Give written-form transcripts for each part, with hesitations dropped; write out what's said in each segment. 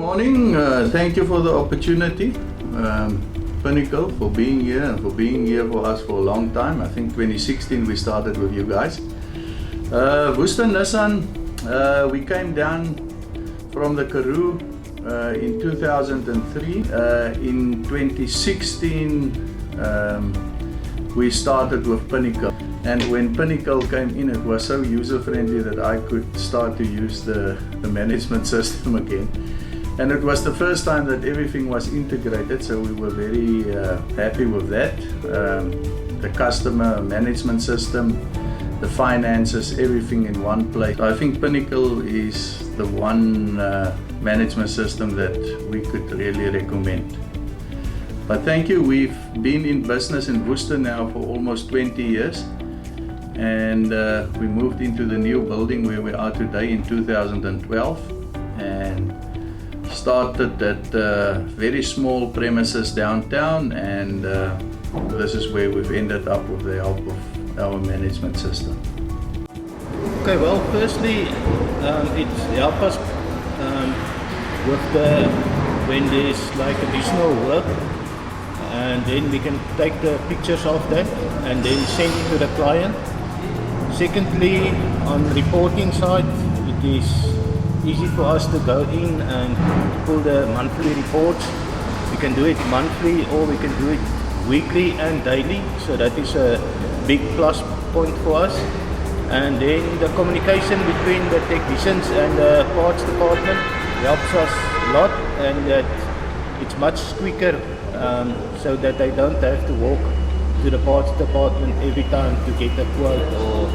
morning. Thank you for the opportunity, Pinnacle, for being here and for being here for us for a long time. I think 2016 we started with you guys. Worcester Nissan, we came down from the Karoo in 2003. In 2016 we started with Pinnacle, and when Pinnacle came in, it was so user-friendly that I could start to use the management system again. And it was the first time that everything was integrated, so we were very happy with that. The customer management system, the finances, everything in one place. I think Pinnacle is the one management system that we could really recommend. But thank you. We've been in business in Worcester now for almost 20 years, and we moved into the new building where we are today in 2012, and started at very small premises downtown, and this is where we've ended up with the help of our management system. Okay, well, firstly, it helps us with when there's like additional work, and then we can take the pictures of that and then send it to the client. Secondly, on reporting side, it is easy for us to go in and pull the monthly reports. We can do it monthly or we can do it weekly and daily, so that is a big plus point for us. And then the communication between the technicians and the parts department helps us a lot, and that it's much quicker, so that they don't have to walk to the parts department every time to get a quote, or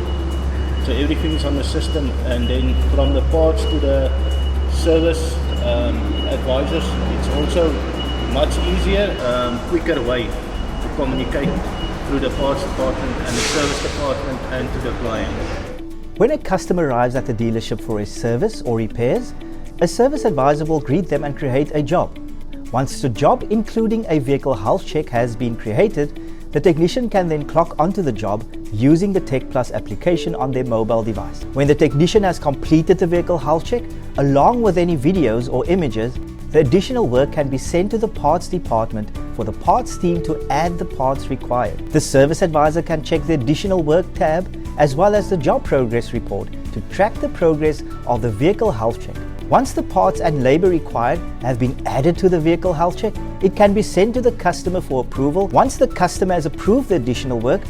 so everything's on the system. And then from the parts to the service advisors, it's also much easier, quicker way to communicate through the parts department and the service department and to the client. When a customer arrives at the dealership for a service or repairs, a service advisor will greet them and create a job. Once the job, including a vehicle health check, has been created, the technician can then clock onto the job using the Tech Plus application on their mobile device. When the technician has completed the vehicle health check, along with any videos or images, the additional work can be sent to the parts department for the parts team to add the parts required. The service advisor can check the additional work tab as well as the job progress report to track the progress of the vehicle health check. Once the parts and labor required have been added to the vehicle health check, it can be sent to the customer for approval. Once the customer has approved the additional work,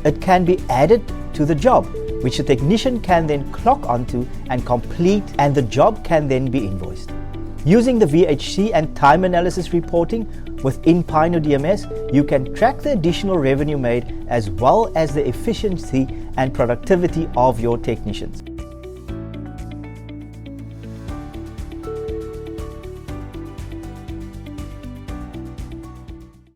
it can be added to the job, which the technician can then clock onto and complete, and the job can then be invoiced. Using the VHC and time analysis reporting within Pinewood DMS, you can track the additional revenue made as well as the efficiency and productivity of your technicians.